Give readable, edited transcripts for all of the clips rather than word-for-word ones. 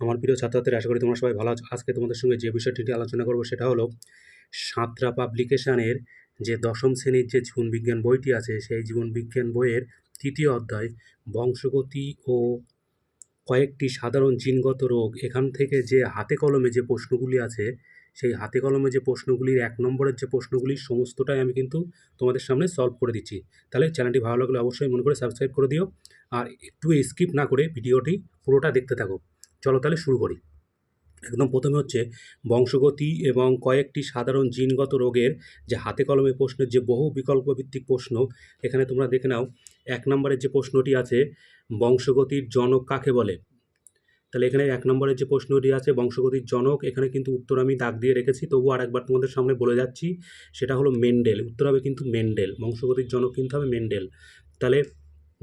আমার প্রিয় ছাত্রছাত্রীরা, আশা করি তোমরা সবাই ভালো আছো। আজকে তোমাদের সঙ্গে যে বিষয়টি নিয়ে আলোচনা করব সেটা হলো সাঁতরা পাবলিকেশনের যে দশম শ্রেণীর যে জীবনবিজ্ঞান বইটি আছে, সেই জীবনবিজ্ঞান বইয়ের তৃতীয় অধ্যায় বংশগতি ও কয়েকটি সাধারণ জিনগত রোগ। এখান থেকে যে হাতে কলমে যে প্রশ্নগুলি আছে, সেই হাতে কলমে যে প্রশ্নগুলির ১ নম্বরের যে প্রশ্নগুলি সমস্তটাই আমি কিন্তু তোমাদের সামনে সলভ করে দিচ্ছি। তাহলে চ্যানেলটি ভালো লাগলে অবশ্যই মনে করে সাবস্ক্রাইব করে দিও, আর একটু স্কিপ না করে ভিডিওটি পুরোটা দেখতে থাকো। চলো তাহলে শুরু করি। একদম প্রথমে হচ্ছে বংশগতি এবং কয়েকটি সাধারণ জিনগত রোগের যে হাতে কলমে প্রশ্নের যে বহু বিকল্প ভিত্তিক প্রশ্ন। এখানে তোমরা দেখে নাও, ১ নম্বরের যে প্রশ্নটি আছে, বংশগতির জনক কাকে বলে। তাহলে এখানে ১ নম্বরের যে প্রশ্নটি আছে বংশগতির জনক, এখানে কিন্তু উত্তর আমি দাগ দিয়ে রেখেছি, তবু আরেকবার তোমাদের সামনে বলে যাচ্ছি, সেটা হলো মেন্ডেল। উত্তর হবে কিন্তু মেন্ডেল, বংশগতির জনক কিন্তু হবে মেন্ডেল। তাহলে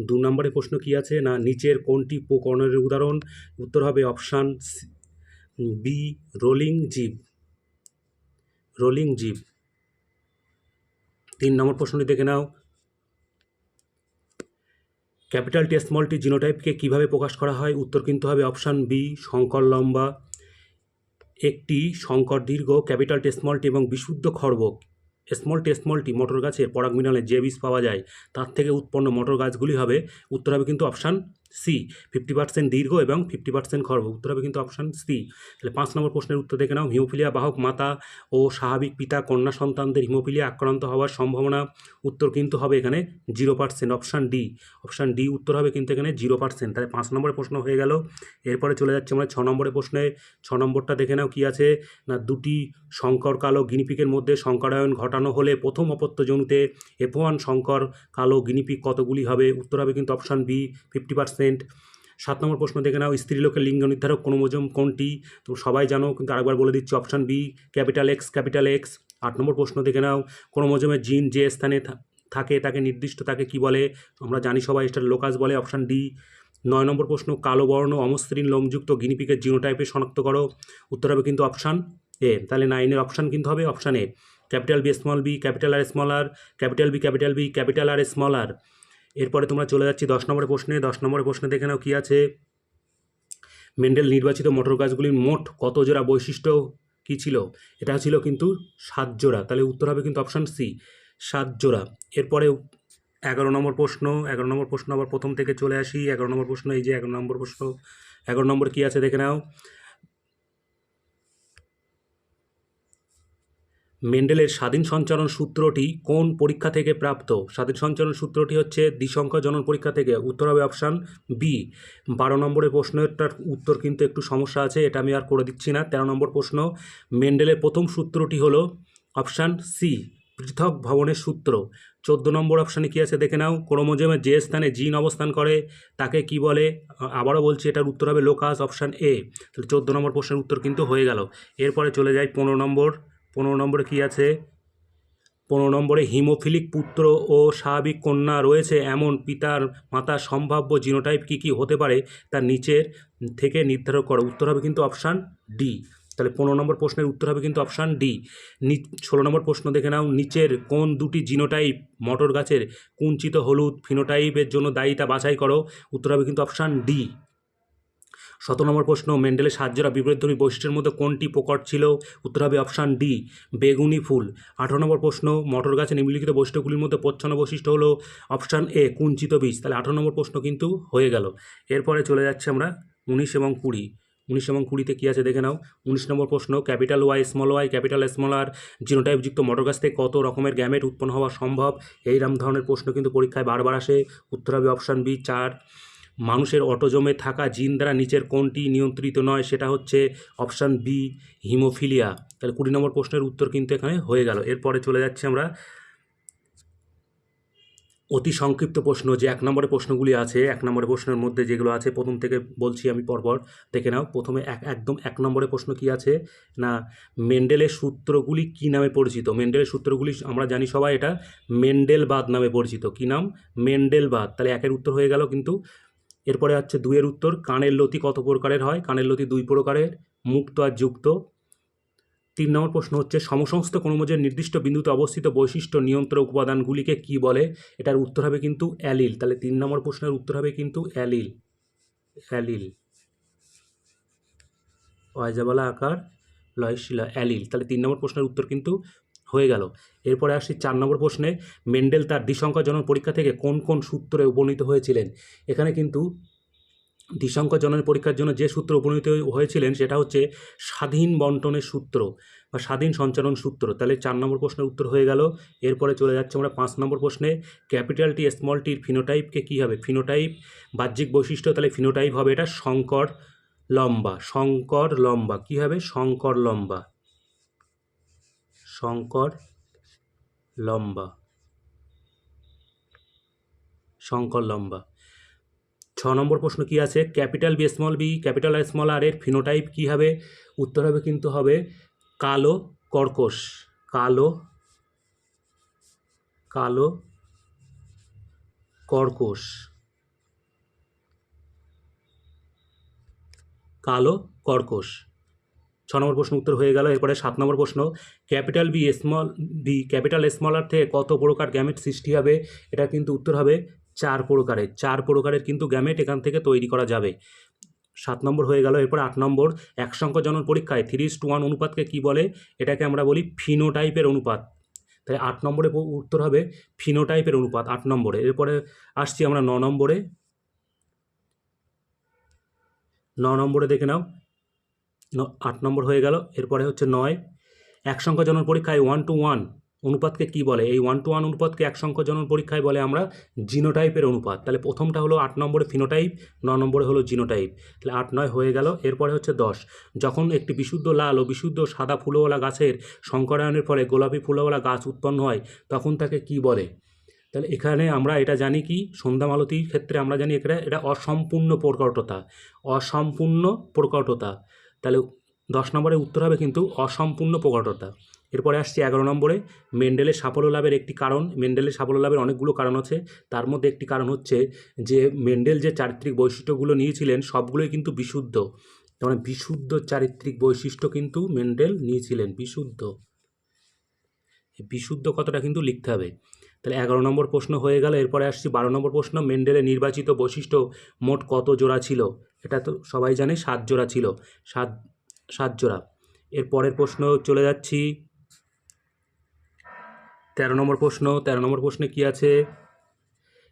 ২ নম্বরের প্রশ্ন কি আছে না, নিচের কোনটি প্রকরণের উদাহরণ। উত্তর হবে অপশান বি, রোলিং জীব। রোলিং জীব। ৩ নম্বর প্রশ্নটি দেখে নাও, ক্যাপিটাল টি স্মল টি জিনোটাইপকে কীভাবে প্রকাশ করা হয়। উত্তর কিন্তু হবে অপশান বি, সংকর লম্বা। একটি সংকর দীর্ঘ, ক্যাপিটাল টি স্মল টি এবং বিশুদ্ধ খর্ব। স্মল টি মটর গাছের পরাগ মিলনে যে বীজ পাওয়া যায় তার থেকে উৎপন্ন মটর গাছগুলি হবে। উত্তর হবে কিন্তু অপশান সি, 50% দীর্ঘ এবং 50% খর্ব। উত্তর হবে কিন্তু অপশান সি। তাহলে ৫ নম্বর প্রশ্নের উত্তর দেখে নাও, হিমোফিলিয়া বাহক মাতা ও স্বাভাবিক পিতা কন্যা সন্তানদের হিমোফিলিয়া আক্রান্ত হওয়ার সম্ভাবনা। উত্তর কিন্তু হবে এখানে 0%, অপশান ডি। অপশান ডি উত্তর হবে কিন্তু এখানে 0%। তাহলে ৫ নম্বরের প্রশ্ন হয়ে গেল। এরপরে চলে যাচ্ছে আমরা ৬ নম্বরের প্রশ্নে। ৬ নম্বরটা দেখে নাও কি আছে না, দুটি সংকর কালো গিনিপিকের মধ্যে সংকরায়ন ঘটানো হলে প্রথম অপত্য জনুতে F1 সংকর কালো গিনিপিক কতগুলি হবে। উত্তর হবে কিন্তু অপশান বি, 50%। ৭ নম্বর প্রশ্ন দেখে নাও, স্ত্রীলোকের লিঙ্গ নির্ধারক ক্রোমোজোম কোনটি। তো সবাই জানো, কিন্তু আরেকবার বলে দিচ্ছি, option B, capital X, capital X. ৮ নম্বর প্রশ্ন দেখে নাও, ক্রোমোজোমের জিন যে স্থানে থাকে তাকে নির্দিষ্ট তাকে কি বলে। আমরা জানি সবাই, এটা লোকাস বলে, অপশান ডি। ৯ নম্বর প্রশ্ন, কালো বর্ণ অমসৃণ লোমযুক্ত গিনিপিকের জিনোটাইপে শনাক্ত করো। উত্তর হবে কিন্তু অপশান এ। তাহলে 9-এর অপশান কিন্তু হবে option A, capital B small B, capital R small R, capital B, capital R small R. এরপরে তোমরা চলে যাচ্ছি ১০ নম্বরের প্রশ্নে। ১০ নম্বরের প্রশ্নে দেখে নাও কি আছে, মেন্ডেল নির্বাচিত মটর গাছগুলির মোট কত জোড়া বৈশিষ্ট্য কী ছিল। এটা ছিল কিন্তু ৭ জোড়া। তাহলে উত্তর হবে কিন্তু অপশান সি, ৭ জোড়া। এরপরে ১১ নম্বর প্রশ্ন। ১১ নম্বর প্রশ্ন আবার প্রথম থেকে চলে আসি। ১১ নম্বর প্রশ্ন, এই যে ১১ নম্বর প্রশ্ন। ১১ নম্বর কী আছে দেখে নাও, মেন্ডেলের স্বাধীন সঞ্চারণ সূত্রটি কোন পরীক্ষা থেকে প্রাপ্ত। স্বাধীন সঞ্চারণ সূত্রটি হচ্ছে দ্বিসংখ্যা জনন পরীক্ষা থেকে। উত্তর হবে অপশান বি। ১২ নম্বরের প্রশ্নটার উত্তর কিন্তু একটু সমস্যা আছে, এটা আমি আর করে দিচ্ছি না। ১৩ নম্বর প্রশ্ন, মেন্ডেলের প্রথম সূত্রটি হলো অপশান সি, পৃথক ভবনের সূত্র। ১৪ নম্বর অপশানে কী আছে দেখে নাও, ক্রোমোজোমের যে স্থানে জিন অবস্থান করে তাকে কি বলে। আবারও বলছি, এটার উত্তর হবে লোকাস, অপশান এ। তাহলে ১৪ নম্বর প্রশ্নের উত্তর কিন্তু হয়ে গেল। এরপরে চলে যাই ১৫ নম্বর। ১৫ নম্বরে কী আছে, ১৫ নম্বরে হিমোফিলিক পুত্র ও স্বাভাবিক কন্যা রয়েছে এমন পিতার মাতার সম্ভাব্য জিনোটাইপ কী কী হতে পারে তার নিচের থেকে নির্ধারণ করো। উত্তর হবে কিন্তু অপশান ডি। তাহলে ১৫ নম্বর প্রশ্নের উত্তর হবে কিন্তু অপশান ডি। ১৬ নম্বর প্রশ্ন দেখে নাও, নিচের কোন দুটি জিনোটাইপ মটর গাছের কুঞ্চিত হলুদ ফিনোটাইপের জন্য দায়ী তা বাছাই করো। উত্তর হবে কিন্তু অপশান ডি। ১৭ নম্বর প্রশ্ন, মেন্ডেলের ৭ জোড়া বিপরীতধর্মী বৈশিষ্ট্যের মধ্যে কোনটি প্রকট ছিল। উত্তর হবে অপশান ডি, বেগুনি ফুল। ১৮ নম্বর প্রশ্ন, মটর গাছের নিম্নলিখিত বৈশিষ্ট্যগুলির মধ্যে প্রচ্ছন্ন বৈশিষ্ট্য হলো অপশান এ, কুঞ্চিত বীজ। তাহলে ১৮ নম্বর প্রশ্ন কিন্তু হয়ে গেল। এরপরে চলে যাচ্ছে আমরা ১৯ এবং ২০। ১৯ এবং ২০তে কী আছে দেখে নাও। ১৯ নম্বর প্রশ্ন, ক্যাপিটাল ওয়াই, ক্যাপিটাল স্মল আর জিনোটাইপযুক্ত মটর গাছ থেকে কত রকমের গ্যামেট উৎপন্ন হওয়া সম্ভব। এইরকম ধরনের প্রশ্ন কিন্তু পরীক্ষায় বারবার আসে। উত্তর হবে অপশান বি, ৪। মানুষের অটোজোমে থাকা জিন দ্বারা নিচের কোনটি নিয়ন্ত্রিত নয়, সেটা হচ্ছে অপশান বি, হিমোফিলিয়া। তাহলে ২০ নম্বর প্রশ্নের উত্তর কিন্তু এখানে হয়ে গেল। এরপরে চলে যাচ্ছে আমরা অতি সংক্ষিপ্ত প্রশ্ন, যে ১ নম্বরের প্রশ্নগুলি আছে। ১ নম্বরের প্রশ্নের মধ্যে যেগুলো আছে প্রথম থেকে বলছি আমি পরপর, দেখে নাও। প্রথমে একদম ১ নম্বরের প্রশ্ন কি আছে না, মেন্ডেলের সূত্রগুলি কি নামে পরিচিত। মেন্ডেলের সূত্রগুলি আমরা জানি সবাই, এটা মেন্ডেলবাদ নামে পরিচিত। কি নাম, মেন্ডেলবাদ। তাহলে ১-এর উত্তর হয়ে গেল কিন্তু। এরপরে হচ্ছে ২-এর উত্তর, কানের লতি কত প্রকারের হয়। কানের লতি ২ প্রকারের, মুক্ত আর যুক্ত। ৩ নম্বর প্রশ্ন হচ্ছে, সমসংস্থ ক্রোমোজোমের নির্দিষ্ট বিন্দুতে অবস্থিত বৈশিষ্ট্য নিয়ন্ত্রক উপাদানগুলিকে কি বলে। এটার উত্তর হবে কিন্তু অ্যালিল। তাহলে ৩ নম্বর প্রশ্নের উত্তর হবে কিন্তু অ্যালিল, অ্যালিল। অয়জাবালা আকার লয়শিলা অ্যালিল। তাহলে 3 নম্বর প্রশ্নের উত্তর কিন্তু হয়ে গেল। এরপরে আসছি 4 নম্বর প্রশ্নে, মেন্ডেল তার দ্বিসংখ্যা জনন পরীক্ষা থেকে কোন কোন সূত্রে উপনীত হয়েছিলেন। এখানে কিন্তু দ্বিসংখ্যা জনন পরীক্ষার জন্য যে সূত্র উপনীত হয়েছিলেন সেটা হচ্ছে স্বাধীন বন্টনের সূত্র বা স্বাধীন সঞ্চালন সূত্র। তাহলে 4 নম্বর প্রশ্নের উত্তর হয়ে গেল। এরপরে চলে যাচ্ছে আমরা 5 নম্বর প্রশ্নে, ক্যাপিটাল টি স্মল টির ফিনোটাইপকে কী হবে। ফিনোটাইপ বাহ্যিক বৈশিষ্ট্য, তাহলে ফিনোটাইপ হবে এটা শঙ্কর লম্বা। শঙ্কর লম্বা কী হবে, শঙ্কর লম্বা। শঙ্কর লম্বা, শঙ্কর লম্বা। 6 নম্বর প্রশ্ন কি আছে, capital B capital R small R এর ফিনোটাইপ কী হবে। উত্তর হবে কিন্তু হবে কালো কর্কশ। কালো, কালো কর্কশ, কালো কর্কশ। 6 নম্বর প্রশ্ন উত্তর হয়ে গেল। এরপরে 7 নম্বর প্রশ্ন, ক্যাপিটাল বি ক্যাপিটাল স্মল আর থেকে কত প্রকার গ্যামেট সৃষ্টি হবে। এটা কিন্তু উত্তর হবে 4 প্রকারের। 4 প্রকারের কিন্তু গ্যামেট এখান থেকে তৈরি করা যাবে। 7 নম্বর হয়ে গেল। এরপর 8 নম্বর, একসংখ্যা জনন পরীক্ষায় 3:1 অনুপাতকে কি বলে। এটাকে আমরা বলি ফিনোটাইপের অনুপাত। তাই 8 নম্বরে উত্তর হবে ফিনোটাইপের অনুপাত 8 নম্বরে। এরপরে আসছি আমরা 9 নম্বরে। 9 নম্বরে দেখে নাও, 8 নম্বর হয়ে গেল। এরপরে হচ্ছে 9, একসংখ্যা জনন পরীক্ষায় 1:1 অনুপাতকে কি বলে। এই 1:1 অনুপাতকে একসংখ্যা জনন পরীক্ষায় বলে আমরা জিনোটাইপের অনুপাত। তাহলে প্রথমটা হলো 8 নম্বরে ফিনোটাইপ, 9 নম্বরে হলো জিনোটাইপ। তাহলে 8, 9 হয়ে গেল। এরপরে হচ্ছে 10, যখন একটি বিশুদ্ধ লাল ও বিশুদ্ধ সাদা ফুলওয়ালা গাছের সংকরায়নের ফলে গোলাপি ফুলওয়ালা গাছ উৎপন্ন হয় তখন তাকে কি বলে। তাহলে এখানে আমরা এটা জানি কি, সন্ধ্যা মালতীর ক্ষেত্রে আমরা জানি এটা অসম্পূর্ণ প্রকটতা। অসম্পূর্ণ প্রকটতা। তাহলে 10 নম্বরে উত্তর হবে কিন্তু অসম্পূর্ণ প্রকটতা। এরপরে আসছি 11 নম্বরে, মেন্ডেলের সাফল্য লাভের একটি কারণ। মেন্ডেলের সাফল্য লাভের অনেকগুলো কারণ আছে, তার মধ্যে একটি কারণ হচ্ছে যে মেন্ডেল যে চারিত্রিক বৈশিষ্ট্যগুলো নিয়েছিলেন সবগুলোই কিন্তু বিশুদ্ধ। মানে বিশুদ্ধ চারিত্রিক বৈশিষ্ট্য কিন্তু মেন্ডেল নিয়েছিলেন, বিশুদ্ধ। বিশুদ্ধ কথাটা কিন্তু লিখতে হবে। তাহলে 11 নম্বর প্রশ্ন হয়ে গেল। এরপরে আসছি 12 নম্বর প্রশ্ন, মেন্ডেলের নির্বাচিত বৈশিষ্ট্য মোট কত জোড়া ছিল। এটা তো সবাই জানে 7 জোড়া ছিল, 7 জোড়া। এর পরের প্রশ্ন চলে যাচ্ছি 13 নম্বর প্রশ্ন। 13 নম্বর প্রশ্নে কি আছে,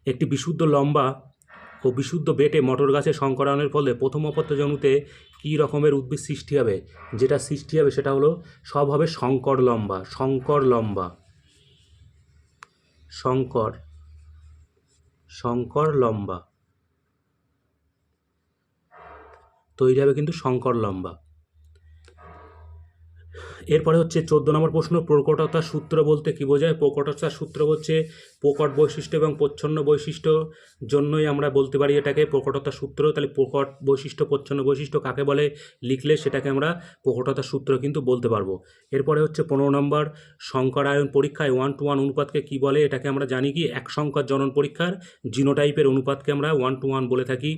একটি বিশুদ্ধ লম্বা ও বিশুদ্ধ বেটে মটর গাছের সংকরায়নের ফলে প্রথম অপত্য কী রকমের উদ্ভিদ সৃষ্টি হবে। যেটা সৃষ্টি হবে সেটা হলো সব হবে শঙ্কর লম্বা। শঙ্কর লম্বা, শঙ্কর, শঙ্কর লম্বা তৈরি হবে কিন্তু শঙ্কর লম্বা। এরপরে হচ্ছে 14 নম্বর প্রশ্ন, প্রকটতার সূত্র বলতে কি বোঝায়। প্রকটতার সূত্র হচ্ছে প্রকট বৈশিষ্ট্য এবং প্রচ্ছন্ন বৈশিষ্ট্য জন্যই আমরা বলতে পারি এটাকে প্রকটতার সূত্র। তাহলে প্রকট বৈশিষ্ট্য প্রচ্ছন্ন বৈশিষ্ট্য কাকে বলে লিখলে সেটাকে আমরা প্রকটতার সূত্র কিন্তু বলতে পারবো। এরপরে হচ্ছে 15 নম্বর, সংকরায়ন পরীক্ষায় 1:1 অনুপাতকে কি বলে। এটাকে আমরা জানি কি একসংখ্যার জনন পরীক্ষার জিনোটাইপের অনুপাতকে আমরা 1:1 বলে থাকি।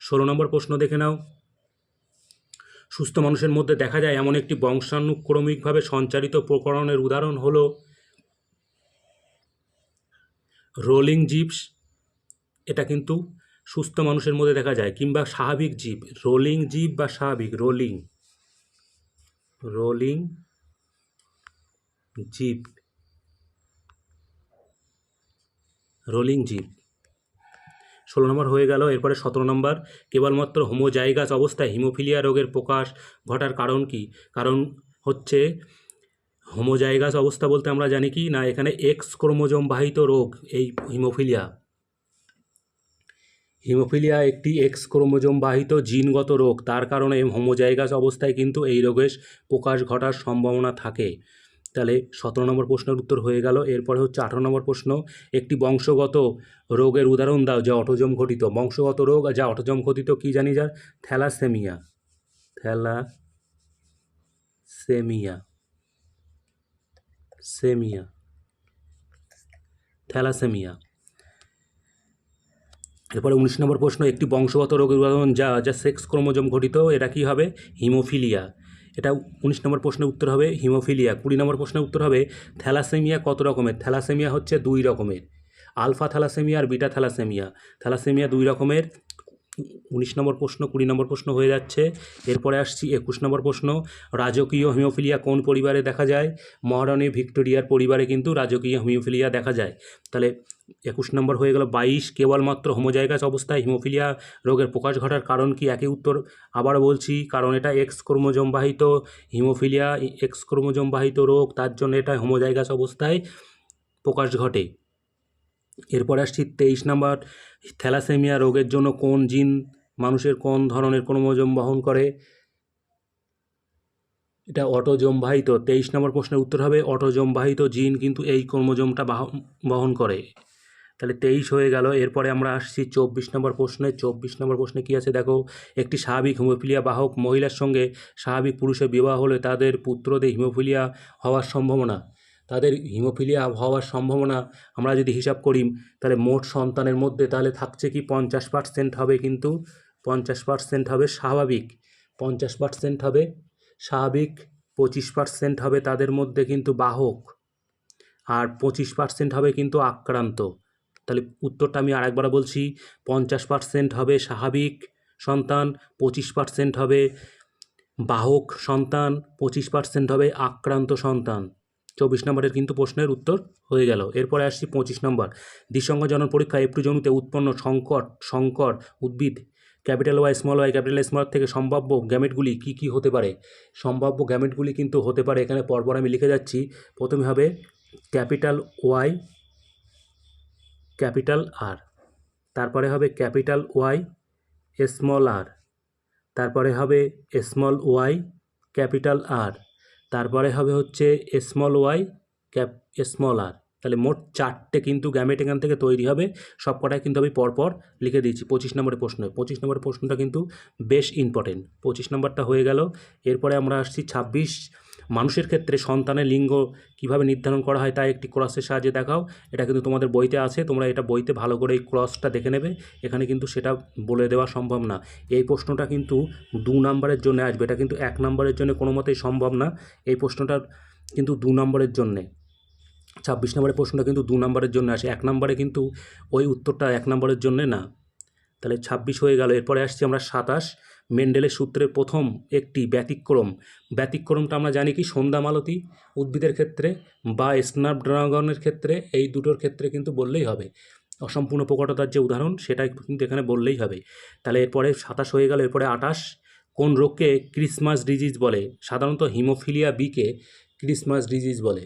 16 নম্বর প্রশ্ন দেখে নাও, সুস্থ মানুষের মধ্যে দেখা যায় এমন একটি বংশানুক্রমিকভাবে সঞ্চারিত প্রকরণের উদাহরণ হলো রোলিং জিভস। এটা কিন্তু সুস্থ মানুষের মধ্যে দেখা যায়, কিংবা স্বাভাবিক জীব, রোলিং জীব বা স্বাভাবিক, রোলিং, রোলিং জীব, রোলিং জীব। 16 নম্বর হয়ে গেল। এরপরে 17 নম্বর, কেবলমাত্র হোমোজাইগাস অবস্থায় হিমোফিলিয়া রোগের প্রকাশ ঘটার কারণ কি। কারণ হচ্ছে হোমোজাইগাস অবস্থা বলতে আমরা জানি কি না, এখানে এক্স ক্রোমোজোম বাহিত রোগ এই হিমোফিলিয়া। হিমোফিলিয়া একটি এক্স ক্রোমোজোম বাহিত জিনগত রোগ, তার কারণে হোমোজাইগাস অবস্থায় কিন্তু এই রোগের প্রকাশ ঘটার সম্ভাবনা থাকে। তাহলে 17 নম্বর প্রশ্নের উত্তর হয়ে গেল। এরপরে হচ্ছে 18 নম্বর প্রশ্ন, একটি বংশগত রোগের উদাহরণ দাও যা অটোজম ঘটিত। বংশগত রোগ যা অটোজম ঘটিত কি জানি, যার থ্যালাসেমিয়া, থ্যালাসেমিয়া, সেমিয়া, থ্যালাসেমিয়া। এরপরে 19 নম্বর প্রশ্ন, একটি বংশগত রোগের উদাহরণ যা সেক্স ক্রোমোজোম ঘটিত, এটা কি হবে, হিমোফিলিয়া। এটা 19 নম্বর প্রশ্নের উত্তর হবে হিমোফিলিয়া। 20 নম্বর প্রশ্নের উত্তর হবে থ্যালাসেমিয়া কত রকমের। থ্যালাসেমিয়া হচ্ছে 2 রকমের, আলফা থ্যালাসেমিয়া আর বিটা থ্যালাসেমিয়া। থ্যালাসেমিয়া 2 রকমের, 19 নম্বর প্রশ্ন, 20 নম্বর প্রশ্ন হয়ে যাচ্ছে। এরপরে আসছি 21 নম্বর প্রশ্ন, রাজকীয় হিমোফিলিয়া কোন পরিবারে দেখা যায়? মহারানী ভিক্টোরিয়ার পরিবারে কিন্তু রাজকীয় হিমোফিলিয়া দেখা যায়। তাহলে 21 নম্বর হয়ে গেল। 22, কেবলমাত্র হোমোজাইগাস অবস্থায় হিমোফিলিয়া রোগের প্রকাশ ঘটার কারণ কি? একই উত্তর আবারও বলছি, কারণ এটা এক্স ক্রোমোজোম বাহিত হিমোফিলিয়া, এক্স ক্রোমোজোম বাহিত রোগ, তার জন্য এটা হোমোজাইগাস অবস্থায় প্রকাশ ঘটে। এরপরে আসছি 23 নম্বর, থ্যালাসেমিয়া রোগের জন্য কোন জিন মানুষের কোন ধরনের ক্রোমোজোম বহন করে? এটা অটোজোম বাহিত। 23 নম্বর প্রশ্নের উত্তর হবে অটোজোম বাহিত জিন কিন্তু এই ক্রোমোজোমটা বহন করে। তাহলে 23 হয়ে গেল। এরপরে আমরা আসছি 24 নম্বর প্রশ্নে। 24 নম্বর প্রশ্নে কী আছে দেখো, একটি স্বাভাবিক হিমোফিলিয়া বাহক মহিলার সঙ্গে স্বাভাবিক পুরুষের বিবাহ হলে তাদের পুত্রদের হিমোফিলিয়া হওয়ার সম্ভাবনা, আমরা যদি হিসাব করি তাহলে মোট সন্তানের মধ্যে তাহলে থাকছে কি 50% হবে, কিন্তু 50% হবে স্বাভাবিক, 50% হবে স্বাভাবিক, 25% হবে তাদের মধ্যে কিন্তু বাহক, আর 25% হবে কিন্তু আক্রান্ত। তাহলে উত্তরটা আমি আরেকবার বলছি, 50% হবে স্বাভাবিক সন্তান, 25% হবে বাহক সন্তান, 25% হবে আক্রান্ত সন্তান। 24 নম্বরের কিন্তু প্রশ্নের উত্তর হয়ে গেল। এরপরে আসছি 25 নম্বর, দ্বিসংখ্য জনন পরীক্ষা এপ্রিজনুতে উৎপন্ন সংকর উদ্ভিদ ক্যাপিটাল ওয়াই স্মল থেকে সম্ভাব্য গ্যামেটগুলি কি কি হতে পারে? সম্ভাব্য গ্যামেটগুলি কিন্তু হতে পারে, এখানে পরপর আমি লিখে যাচ্ছি। প্রথমে হবে ক্যাপিটাল ওয়াই ক্যাপিটাল আর, তারপরে হবে ক্যাপিটাল ওয়াই স্মল আর, তারপরে হবে স্মল ওয়াই ক্যাপিটাল আর, তারপরে হবে হচ্ছে স্মল ওয়াই স্মল আর। তাহলে মোট 4টে কিন্তু গ্যামেট এখান থেকে তৈরি হবে, সব কটাই কিন্তু আমি পরপর লিখে দিয়েছি 25 নম্বরের প্রশ্নে। 25 নম্বরের প্রশ্নটা কিন্তু বেশ ইম্পর্টেন্ট। 25 নম্বরটা হয়ে গেল। এরপরে আমরা আসছি 26, মানুষের ক্ষেত্রে সন্তানের লিঙ্গ কিভাবে নির্ধারণ করা হয় তা একটি ক্রসের সাহায্যে দেখাও। এটা কিন্তু তোমাদের বইতে আছে, তোমরা এটা বইতে ভালো করে এই ক্রসটা দেখে নেবে, এখানে কিন্তু সেটা বলে দেওয়া সম্ভব না। এই প্রশ্নটা কিন্তু 2 নম্বরের জন্য আসবে, এটা কিন্তু 1 নম্বরের জন্য কোনো মতেই সম্ভব না। এই প্রশ্নটা কিন্তু 2 নম্বরের জন্যে, 26 নম্বরের প্রশ্নটা কিন্তু 2 নম্বরের জন্য আসে, 1 নম্বরে কিন্তু ওই উত্তরটা 1 নম্বরের জন্যে না। তাহলে 26 হয়ে গেল। এরপরে আসছি আমরা 27, মেন্ডেলের সূত্রের প্রথম একটি ব্যতিক্রমটা আমরা জানি কি, সন্ধ্যামালতী উদ্ভিদের ক্ষেত্রে বা স্ন্যাপড্রাগনের ক্ষেত্রে, এই দুটোর ক্ষেত্রে কিন্তু বললেই হবে। অসম্পূর্ণ প্রকটতার যে উদাহরণ সেটা কিন্তু এখানে বললেই হবে। তাহলে এরপরে 27 হয়ে গেল। এরপরে 28, কোন রোগকে ক্রিসমাস ডিজিজ বলে? সাধারণত হিমোফিলিয়া বিকে ক্রিসমাস ডিজিজ বলে।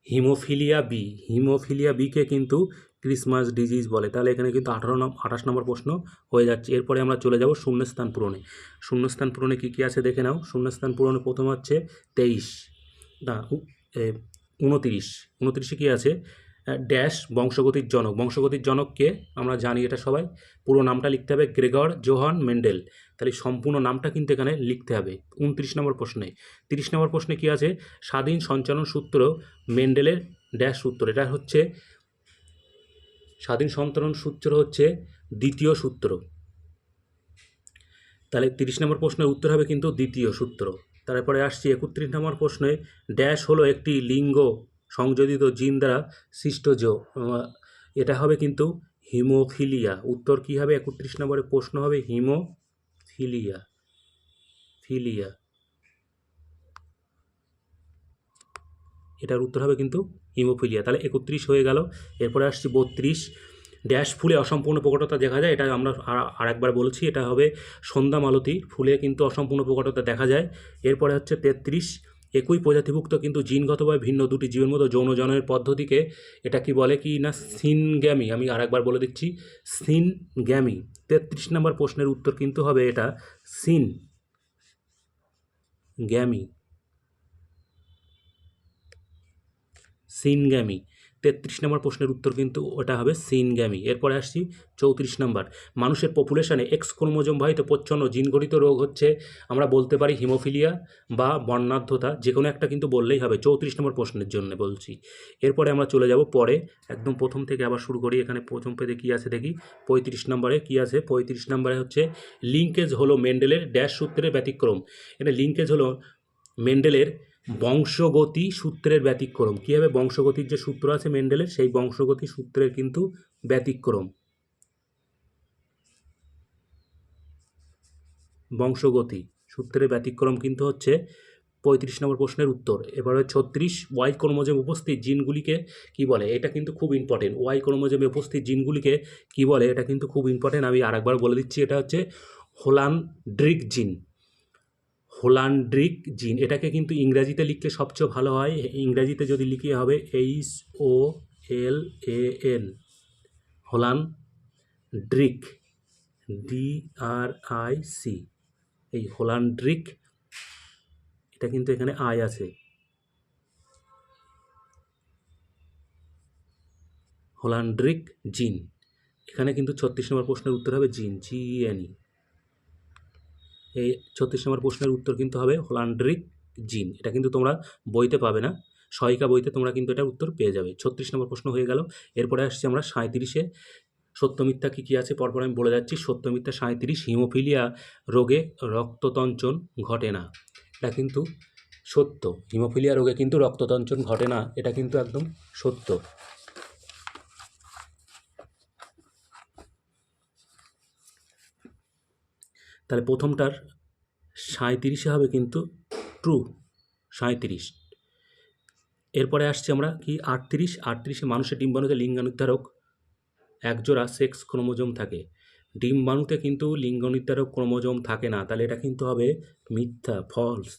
হিমোফিলিয়া বিকে কিন্তু ক্রিসমাস ডিজিজ বলে। তাহলে এখানে কিন্তু 28 নম্বর প্রশ্ন হয়ে যাচ্ছে। এরপরে আমরা চলে যাব শূন্যস্থান পূরণে। শূন্যস্থান পূরণে কী কী আছে দেখে নাও। শূন্যস্থান পূরণে প্রথম হচ্ছে 29 কী আছে, ড্যাশ বংশগতির জনককে আমরা জানি, এটা সবাই, পুরো নামটা লিখতে হবে গ্রেগর জোহান মেন্ডেল। তাহলে সম্পূর্ণ নামটা কিন্তু এখানে লিখতে হবে। 29 নম্বর প্রশ্নে। 30 নম্বর প্রশ্নে কী আছে, স্বাধীন সঞ্চালন সূত্র মেন্ডেলের ড্যাশ সূত্র, এটা হচ্ছে স্বাধীন সঞ্চালন সূত্র হচ্ছে দ্বিতীয় সূত্র। তাহলে 30 নম্বর প্রশ্নের উত্তর হবে কিন্তু দ্বিতীয় সূত্র। তারপরে আসছি 31 নম্বর প্রশ্নে, ড্যাশ হলো একটি লিঙ্গ সংযোজিত জিন দ্বারা সৃষ্ট এটা হবে কিন্তু হিমোফিলিয়া। উত্তর কী হবে? 31 নম্বরের প্রশ্ন হবে হিমোফিলিয়া। এটার উত্তর হবে কিন্তু হিমোফিলিয়া। তাহলে 31 হয়ে গেল। এরপরে আসছি 32, ড্যাশ ফুলে অসম্পূর্ণ প্রকটতা দেখা যায়, এটা আমরা আরেকবার বলছি, এটা হবে সন্ধ্যামালতী ফুলে কিন্তু অসম্পূর্ণ প্রকটতা দেখা যায়। এরপরে হচ্ছে 33, একই প্রজাতিভুক্ত কিন্তু জিনগতভাবে ভিন্ন দুটি জীবের মতো যৌন জননের পদ্ধতিকে এটা কি বলে কি না, সিনগ্যামি। আমি আরেকবার বলে দিচ্ছি, সিনগ্যামি। 33 নম্বর প্রশ্নের উত্তর কিন্তু হবে এটা সিনগ্যামি। 33 নম্বর প্রশ্নের উত্তর কিন্তু ওটা হবে সিনগ্যামি। এরপরে আসছি 34 নম্বর, মানুষের পপুলেশনে এক্স ক্রোমোজোম বাহিত প্রচ্ছন্ন জিনগঠিত রোগ হচ্ছে, আমরা বলতে পারি হিমোফিলিয়া বা বর্ণাঢ্যতা, যে কোনো একটা কিন্তু বললেই হবে। 34 নম্বর প্রশ্নের জন্য বলছি। এরপরে আমরা চলে যাব পরে, একদম প্রথম থেকে আবার শুরু করি। এখানে প্রথম পেজে কী আছে দেখি, 35 নম্বরে কী আছে। 35 নম্বরে হচ্ছে লিঙ্কেজ হলো মেন্ডেলের ড্যাশ সূত্রের ব্যতিক্রম। এটা লিঙ্কেজ হলো মেন্ডেলের বংশগতি সূত্রের ব্যতিক্রম। কী হবে? বংশগতির যে সূত্র আছে মেন্ডেলের, সেই বংশগতি সূত্রের কিন্তু ব্যতিক্রম। বংশগতি সূত্রের ব্যতিক্রম কিন্তু হচ্ছে 35 নম্বর প্রশ্নের উত্তর। এবারে 36 ওয়াই ক্রোমোজোমে উপস্থিত জিনগুলিকে কি বলে? এটা কিন্তু খুব ইম্পর্টেন্ট। ওয়াই ক্রোমোজোমে উপস্থিত জিনগুলিকে কি বলে? এটা কিন্তু খুব ইম্পর্টেন্ট। আমি আরেকবার বলে দিচ্ছি, এটা হচ্ছে হোলান্ড্রিক জিন। হোলান্ড্রিক জিন, এটাকে কিন্তু ইংরাজিতে লিখলে সবচেয়ে ভালো হয়। ইংরাজিতে যদি লিখে হবে HOLAN, হোলান্ড্রিক, DRIC, এই হোলান্ড্রিক, এটা কিন্তু এখানে আই আছে, হোলান্ড্রিক জিন। এখানে কিন্তু 36 নম্বর প্রশ্নের উত্তর হবে জিন, GENE। এই 36 নম্বর প্রশ্নের উত্তর কিন্তু হবে হোলান্ড্রিক জিন। এটা কিন্তু তোমরা বইতে পাবে না, সহায়িকা বইতে তোমরা কিন্তু এটার উত্তর পেয়ে যাবে। 36 নম্বর প্রশ্ন হয়ে গেল। এরপরে আসছি আমরা 37-এ। সত্য মিথ্যা কী কী আছে পরপর আমি বলে যাচ্ছি। সত্য মিথ্যা 37, হিমোফিলিয়া রোগে রক্ততঞ্চন ঘটে না। এটা কিন্তু সত্য। হিমোফিলিয়া রোগে কিন্তু রক্ততঞ্চন ঘটে না, এটা কিন্তু একদম সত্য। তাহলে প্রথমটার 37-এ হবে কিন্তু ট্রু, 37। এরপরে আসছি আমরা কি 38-এ মানুষের ডিম্বাণুতে লিঙ্গানুদ্ধারক একজোড়া সেক্স ক্রোমোজোম থাকে। ডিম্বাণুতে কিন্তু লিঙ্গ নির্ধারক ক্রোমোজোম থাকে না, তাহলে এটা কিন্তু হবে মিথ্যা, ফলস।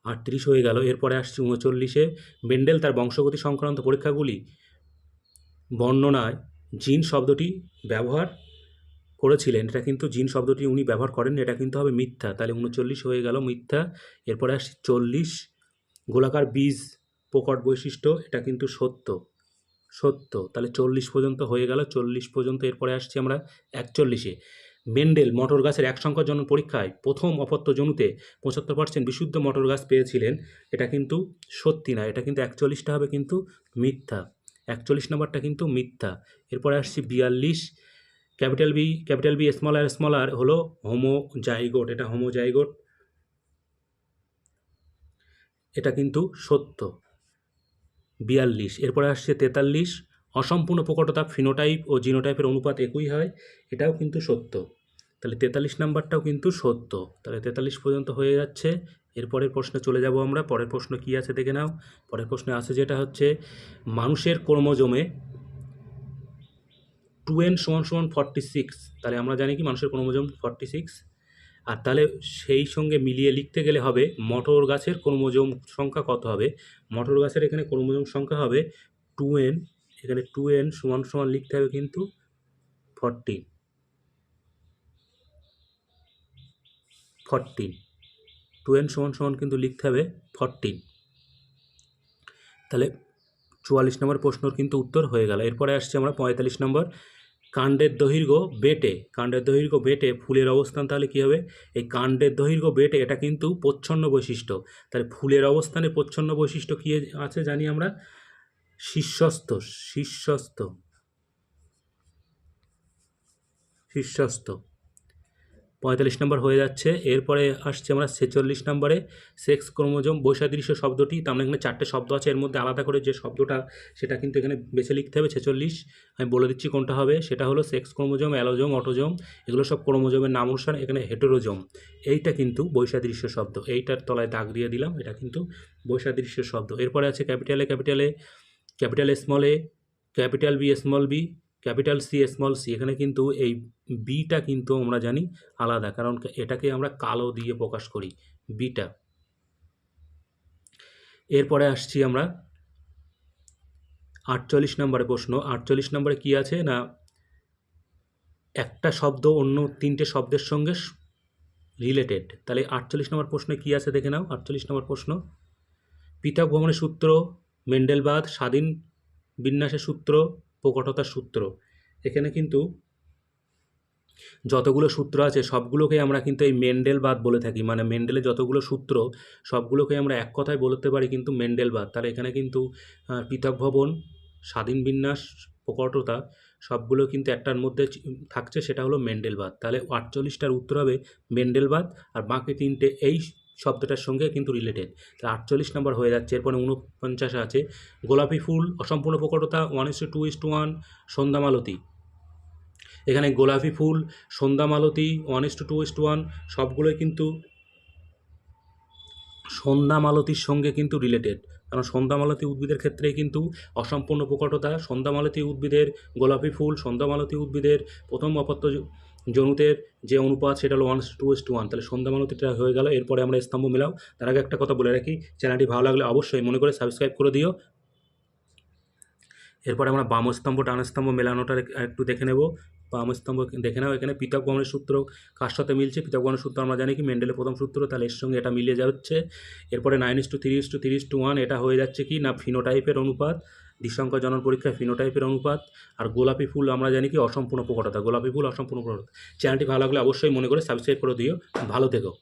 38 হয়ে গেল। এরপরে আসছি 39-এ। মেন্ডেল তার বংশগতি সংক্রান্ত পরীক্ষাগুলি বর্ণনায় জিন শব্দটি ব্যবহার করেছিলেন। এটা কিন্তু জিন শব্দটি উনি ব্যবহার করেন, এটা কিন্তু হবে মিথ্যা। তাহলে 39 হয়ে গেল মিথ্যা। এরপরে আসছি 40, গোলাকার বীজ প্রকট বৈশিষ্ট্য, এটা কিন্তু সত্য, সত্য। তাহলে 40 পর্যন্ত হয়ে গেল, 40 পর্যন্ত। এরপরে আসছি আমরা 41-এ। মেন্ডেল মটর গাছের এক সংখ্যা জনন পরীক্ষায় প্রথম অপত্য জনুতে 75% বিশুদ্ধ মটর গাছ পেয়েছিলেন। এটা কিন্তু সত্যি না, এটা কিন্তু 41টা হবে কিন্তু মিথ্যা। 41 নম্বরটা কিন্তু মিথ্যা। এরপরে আসছি 42, ক্যাপিটাল বি স্মল আর হলো হোমোজাইগোট, এটা হোমোজাইগোট, এটা কিন্তু সত্য, 42। এরপরে আসছে 43, অসম্পূর্ণ প্রকটতা ফিনোটাইপ ও জিনোটাইপের অনুপাত একই হয়, এটাও কিন্তু সত্য। তাহলে 43 নাম্বারটাও কিন্তু সত্য। তাহলে 43 পর্যন্ত হয়ে যাচ্ছে। এরপরের প্রশ্নে চলে যাব আমরা। পরের প্রশ্ন কি আছে দেখে নাও। পরের প্রশ্নে আছে যেটা হচ্ছে মানুষের ক্রোমোজোমে 2n = 46। তাহলে আমরা জানি কি মানুষের ক্রোমোজোম 46। আর তাহলে সেই সঙ্গে মিলিয়ে লিখতে গেলে হবে মটর গাছের ক্রোমোজোম সংখ্যা কত হবে। মটর গাছের এখানে ক্রোমোজোম সংখ্যা হবে 2n, এখানে 2n = লিখতে হবে কিন্তু 14, 2n = কিন্তু লিখতে হবে 14। তাহলে 44 নম্বর প্রশ্নর কিন্তু উত্তর হয়ে গেল। এরপরে আসছে আমরা 45 নম্বর। কাণ্ডের দৈর্ঘ্য বেটে ফুলের অবস্থান, তাহলে কী হবে? এই কাণ্ডের দৈর্ঘ্য বেটে, এটা কিন্তু প্রচ্ছন্ন বৈশিষ্ট্য। তাহলে ফুলের অবস্থানে প্রচ্ছন্ন বৈশিষ্ট্য কী আছে জানি আমরা? শীর্ষস্থ। 45 নম্বর হয়ে যাচ্ছে। এরপরে আসছে আমরা 46 নম্বরে। সেক্স ক্রোমোজোম বৈসাদৃশ্য শব্দটি, তার মানে এখানে 4টে শব্দ আছে, এর মধ্যে আলাদা করে যে শব্দটা সেটা কিন্তু এখানে বেছে লিখতে হবে। 46 আমি বলে দিচ্ছি কোনটা হবে। সেটা হলো সেক্স ক্রোমোজোম, অ্যালোজোম, অটোজোম, এগুলো সব ক্রোমোজোমের নাম অনুসারে। এখানে হেটেরোজোম, এইটা কিন্তু বৈসাদৃশ্য শব্দ, এইটার তলায় দাগ দিয়ে দিলাম, এটা কিন্তু বৈসাদৃশ্য শব্দ। এরপরে আছে capital small A, capital B small B, capital C small C. এখানে কিন্তু এই বিটা কিন্তু আমরা জানি আলাদা, কারণ এটাকে আমরা কালো দিয়ে প্রকাশ করি, বিটা। এরপরে আসছি আমরা 48 নম্বরে প্রশ্ন। 48 নম্বরে কি আছে না, একটা শব্দ অন্য 3টে শব্দের সঙ্গে রিলেটেড। তাহলে 48 নম্বর প্রশ্নে কি আছে দেখে নাও। 48 নম্বর প্রশ্ন, পৃথক ভ্রমণের সূত্র, মেন্ডেলবাদ, স্বাধীন বিন্যাসের সূত্র, প্রকটতার সূত্র। এখানে কিন্তু যতগুলো সূত্র আছে সবগুলোকে আমরা কিন্তু এই মেন্ডেলবাদ বলে থাকি, মানে মেন্ডেলের যতগুলো সূত্র সবগুলোকে আমরা এক কথায় বলতে পারি কিন্তু মেন্ডেলবাদ। তাহলে এখানে কিন্তু পৃথক ভবন, স্বাধীন বিন্যাস, প্রকটতা সবগুলো কিন্তু একটার মধ্যে থাকছে, সেটা হলো মেন্ডেলবাদ। তাহলে 48টার উত্তর হবে মেন্ডেলবাদ, আর বাকি 3টে এই শব্দটার সঙ্গে কিন্তু রিলেটেড। তাহলে 48 নম্বর হয়ে যাচ্ছে। এরপরে 49 আছে, গোলাপি ফুল, অসম্পূর্ণ প্রকটতা, 1:2:1, সন্ধ্যামালতি। এখানে গোলাপি ফুল, সন্ধ্যামালতী 1:2:1 সবগুলোই কিন্তু সন্ধ্যামালতীর সঙ্গে কিন্তু রিলেটেড, কারণ সন্ধ্যামালতী উদ্ভিদের ক্ষেত্রে কিন্তু অসম্পূর্ণ প্রকটতা, সন্ধ্যামালতী উদ্ভিদের গোলাপি ফুল, সন্ধ্যামালতী উদ্ভিদের প্রথম অপত্য জনুতের যে অনুপাত সেটা হলো 1:2:1, তাহলে সন্ধ্যামালতীটা হয়ে গেল। এরপরে আমরা স্তম্ভ মেলাও। তার আগে একটা কথা বলে রাখি, চ্যানেলটি ভালো লাগলে অবশ্যই মনে করে সাবস্ক্রাইব করে দিও। এরপরে আমরা বাম স্তম্ভ ডান স্তম্ভ মেলানোটা একটু দেখে নেব। বাম স্তম্ভ দেখে নাও, এখানে পৃথক বর্ণের সূত্র কার সাথে মিলছে? পৃথক বর্ণের সূত্র আমরা জানি কি, মেন্ডেলের প্রথম সূত্র, তাহলে এর সঙ্গে এটা মিলিয়ে যাচ্ছে। এরপরে 9:3:3:1 এটা হয়ে যাচ্ছে কি না, ফিনোটাইপের অনুপাত, দ্বিসংখ্যা জনন পরীক্ষায় ফিনোটাইপের অনুপাত। আর গোলাপি ফুল আমরা জানি কি অসম্পূর্ণ প্রকটতা, গোলাপি ফুল অসম্পূর্ণ প্রকটতা। চ্যানেলটি ভালো লাগলে অবশ্যই মনে করে সাবস্ক্রাইব করে দিও। ভালো থেকো।